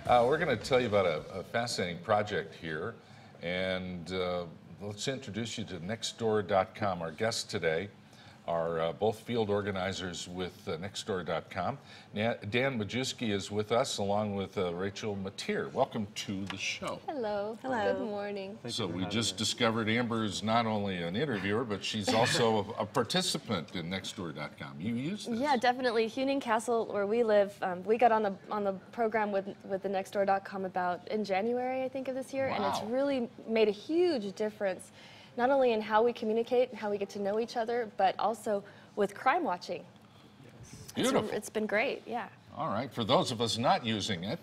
We're going to tell you about a fascinating project here, and let's introduce you to Nextdoor.com. Our guests today are both field organizers with Nextdoor.com. Dan Majewski is with us, along with Rachael. Welcome to the show. Hello. Hello. Good morning. So we just discovered Amber is not only an interviewer, but she's also a participant in Nextdoor.com. You use this? Yeah, definitely. Huning Castle, where we live, we got on the program with the Nextdoor.com about in January, I think, of this year, and it's really made a huge difference, not only in how we communicate and how we get to know each other, but also with crime watching. Beautiful. It's been great, yeah. All right, for those of us not using it,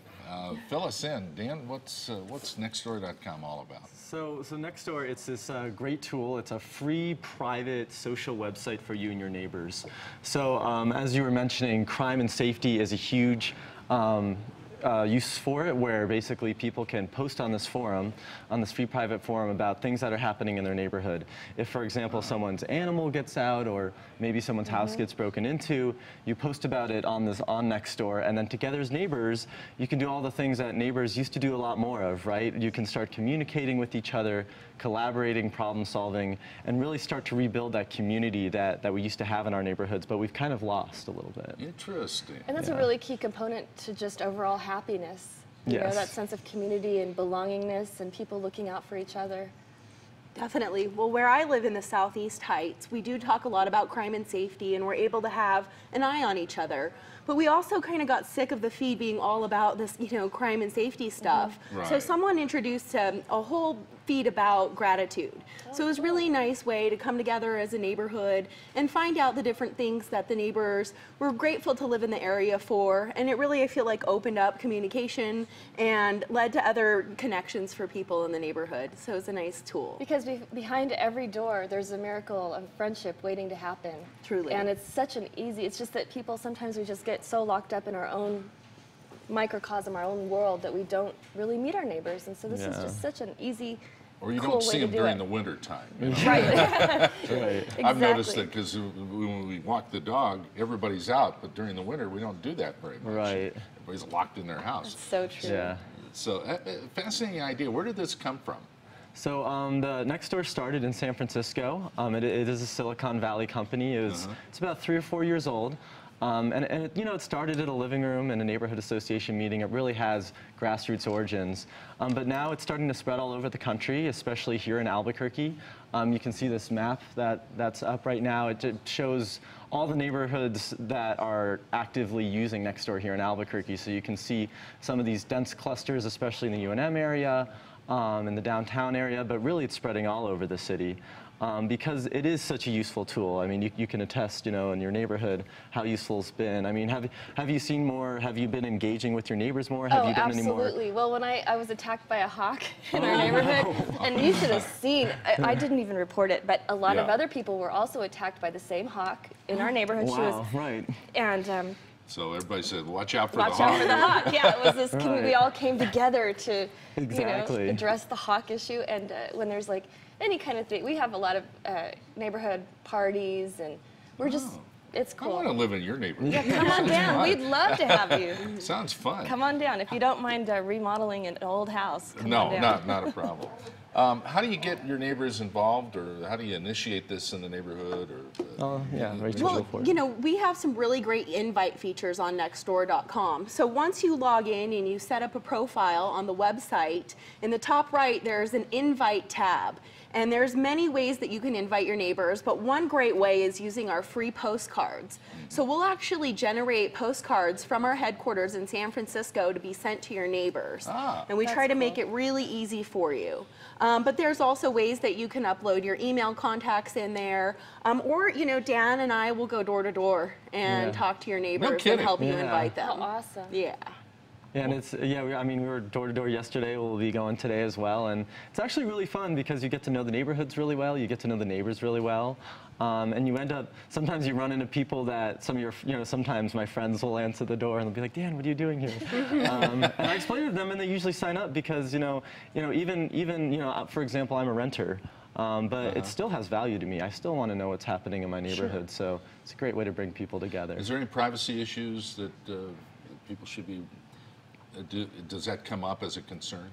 fill us in. Dan, what's Nextdoor.com all about? So Nextdoor, it's this great tool. It's a free, private, social website for you and your neighbors. So as you were mentioning, crime and safety is a huge use for it, where basically people can post on this forum, on this free private forum, about things that are happening in their neighborhood. If, for example, someone's animal gets out, or maybe someone's house gets broken into, you post about it on Nextdoor, and then together as neighbors, you can do all the things that neighbors used to do a lot more of, right? You can start communicating with each other, collaborating, problem solving, and really start to rebuild that community that we used to have in our neighborhoods, but we've kind of lost a little bit. Interesting. And that's a really key component to just overall happiness. You know, that sense of community and belongingness and people looking out for each other. Definitely. Well, where I live in the Southeast Heights, we do talk a lot about crime and safety, and we're able to have an eye on each other. But we also kind of got sick of the feed being all about this, crime and safety stuff. Right. So someone introduced a whole feed about gratitude. So it was a really nice way to come together as a neighborhood and find out the different things that the neighbors were grateful to live in the area for. And it really, I feel like, opened up communication and led to other connections for people in the neighborhood. So it's a nice tool. Because behind every door, there's a miracle of friendship waiting to happen. Truly. And it's such an easy, it's just that people, sometimes we just get so locked up in our own microcosm, our own world, that we don't really meet our neighbors. And so this is just such an easy, or you cool don't see way to them do during it. the winter time. Right. Right. I've noticed that because when we walk the dog, everybody's out, but during the winter, we don't do that very much. Right. Everybody's locked in their house. That's so true. Yeah. So, fascinating idea. Where did this come from? So the Nextdoor started in San Francisco. It is a Silicon Valley company. It's about 3 or 4 years old. And it started at a living room in a neighborhood association meeting. It really has grassroots origins. But now it's starting to spread all over the country, especially here in Albuquerque. You can see this map that's up right now. It shows all the neighborhoods that are actively using Nextdoor here in Albuquerque. So you can see some of these dense clusters, especially in the UNM area, in the downtown area, but really it's spreading all over the city. Because it is such a useful tool. I mean, you can attest, in your neighborhood how useful it's been. I mean, have you seen more? Have you been engaging with your neighbors more? Have you done any more? Absolutely. Well, when I was attacked by a hawk in our neighborhood, and you should have seen, I didn't even report it, but a lot of other people were also attacked by the same hawk in our neighborhood. Wow, right. And so everybody said, watch out for the hawk. Watch out for the hawk. Yeah, it was this, we all came together to address the hawk issue. And when there's like any kind of thing, we have a lot of neighborhood parties, and we're just, it's cool. I want to live in your neighborhood. Yeah, come on down. We'd love to have you. Sounds fun. Come on down. If you don't mind remodeling an old house, come on down. No, not a problem. How do you get your neighbors involved, or how do you initiate this in the neighborhood? Rachel, well, we have some really great invite features on Nextdoor.com. So once you log in and you set up a profile on the website, in the top right there's an invite tab. And there's many ways that you can invite your neighbors, but one great way is using our free postcards. So we'll actually generate postcards from our headquarters in San Francisco to be sent to your neighbors. And we try to make it really easy for you. But there's also ways that you can upload your email contacts in there. Or, Dan and I will go door to door and talk to your neighbors and help you invite them. Oh, awesome. Yeah. Yeah, and we were door to door yesterday. We'll be going today as well, and it's actually really fun because you get to know the neighborhoods really well. You get to know the neighbors really well, and you end up. Sometimes you run into people that sometimes my friends will answer the door and they'll be like, "Dan, what are you doing here?" And I explain to them, and they usually sign up because even for example, I'm a renter. But it still has value to me. I still want to know what's happening in my neighborhood, so it's a great way to bring people together. Is there any privacy issues that people should be does that come up as a concern?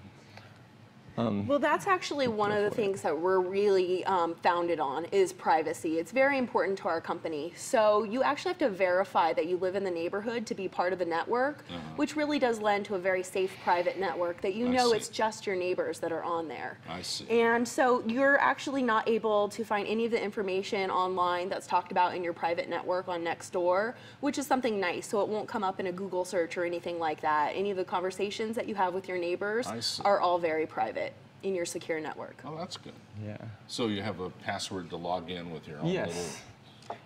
Well, that's actually one of the things that we're really founded on is privacy. It's very important to our company. So you actually have to verify that you live in the neighborhood to be part of the network, which really does lend to a very safe private network that you know it's just your neighbors that are on there. I see. And so you're actually not able to find any of the information online that's talked about in your private network on Nextdoor, which is something nice. So it won't come up in a Google search or anything like that. Any of the conversations that you have with your neighbors are all very private in your secure network. Oh, that's good. Yeah. So you have a password to log in with your own little...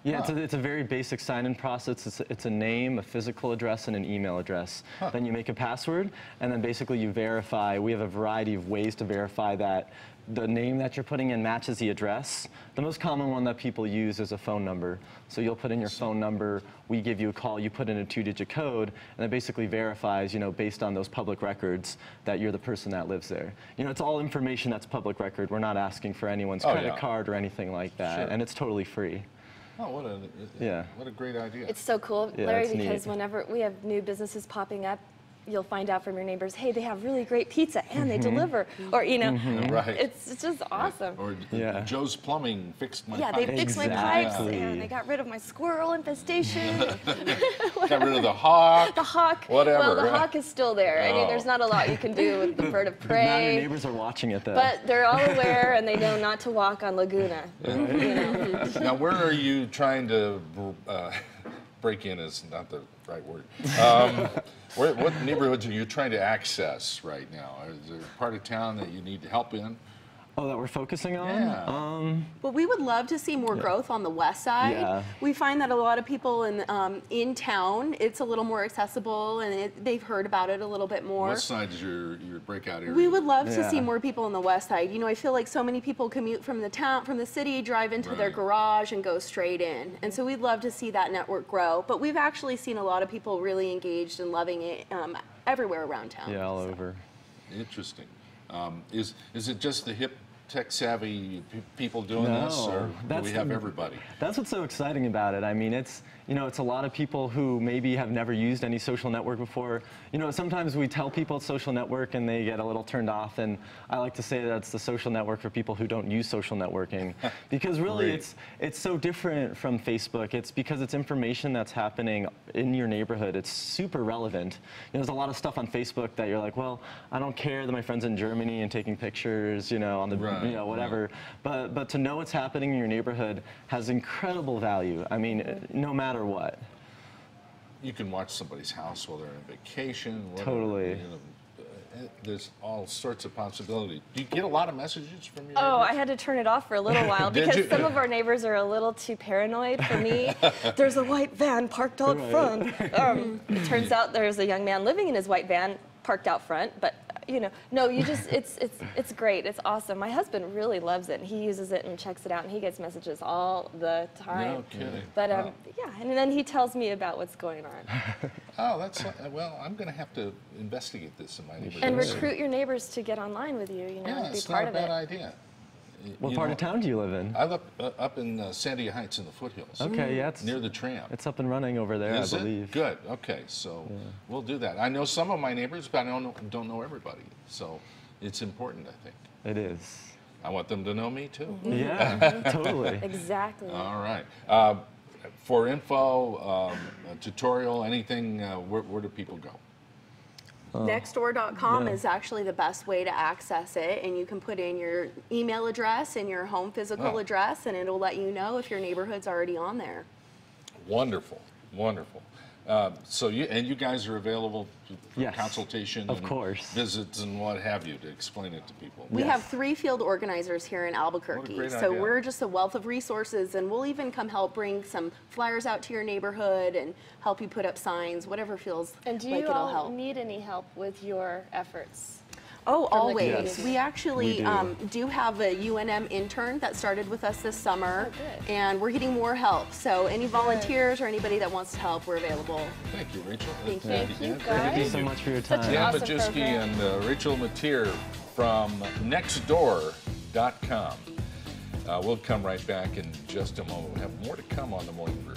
Yeah, it's a very basic sign-in process. It's a name, a physical address, and an email address. Then you make a password, and then basically you verify. We have a variety of ways to verify that the name that you're putting in matches the address. The most common one that people use is a phone number. So you'll put in your phone number, we give you a call, you put in a 2-digit code, and it basically verifies, based on those public records that you're the person that lives there. It's all information that's public record. We're not asking for anyone's credit card or anything like that, and it's totally free. Oh, what a great idea. It's so cool, Larry, because whenever we have new businesses popping up, you'll find out from your neighbors, hey, they have really great pizza and they deliver, or right. it's just awesome. Or Joe's Plumbing fixed my pipes. Yeah, they fixed my pipes and they got rid of my squirrel infestation. Got rid of the hawk. The hawk. Whatever. Well, the hawk is still there. I mean, there's not a lot you can do with the bird of prey. Now your neighbors are watching it, though. But they're all aware and they know not to walk on Laguna. Now, where are you trying to break in? Is not the right word. What neighborhoods are you trying to access right now? Is there a part of town that you need help in? Oh, that we're focusing on? Yeah. Well, we would love to see more growth on the west side. Yeah. We find that a lot of people in town, it's a little more accessible and they've heard about it a little bit more. What side is your breakout area? We would love to see more people on the west side. I feel like so many people commute from the city, drive into their garage and go straight in. And so we'd love to see that network grow. But we've actually seen a lot of people really engaged and loving it everywhere around town. Yeah, all over. Interesting. Is it just the hip tech-savvy people doing this, or do we have everybody? That's what's so exciting about it. I mean, it's a lot of people who maybe have never used any social network before. Sometimes we tell people it's social network and they get a little turned off, and I like to say that it's the social network for people who don't use social networking, because really it's so different from Facebook. It's because it's information that's happening in your neighborhood. It's super relevant. There's a lot of stuff on Facebook that you're like, well, I don't care that my friend's in Germany and taking pictures, on the whatever. But to know what's happening in your neighborhood has incredible value. I mean, no matter what. You can watch somebody's house while they're on vacation. Whatever, totally. There's all sorts of possibilities. Do you get a lot of messages from your neighbors? Oh, I had to turn it off for a little while because some of our neighbors are a little too paranoid for me. There's a white van parked out front. It turns out there's a young man living in his white van parked out front, but no, it's great. It's awesome. My husband really loves it. He uses it and checks it out, and he gets messages all the time. No kidding. But yeah, and then he tells me about what's going on. Oh, that's well. I'm going to have to investigate this in my neighborhood. And recruit your neighbors to get online with you. Yeah, be it's part not a of bad it. idea. What part of town do you live in? I live up in Sandia Heights in the foothills. Okay, yeah, it's near the tram. It's up and running over there, Is I believe. It? Good. Okay, so we'll do that. I know some of my neighbors, but I don't know everybody. So it's important, I think. It is. I want them to know me too. Yeah, totally. Exactly. All right. For info, a tutorial, anything, where do people go? Nextdoor.com is actually the best way to access it, and you can put in your email address and your home physical address, and it'll let you know if your neighborhood's already on there. Wonderful, wonderful. So you guys are available for consultation, of course, visits and what have you to explain it to people. We have 3 field organizers here in Albuquerque, so we're just a wealth of resources, and we'll even come help bring some flyers out to your neighborhood and help you put up signs, whatever feels and do like you it'll all help. need any help with your efforts? Oh, always. Yes. We actually do have a UNM intern that started with us this summer, and we're getting more help. So any volunteers or anybody that wants to help, we're available. Thank you, Rachel. Thank you, guys. Thank you so much for your time. Such an Dan awesome Majewski program. and Rachael Mateer from Nextdoor.com. We'll come right back in just a moment. We have more to come on the Morning Brew.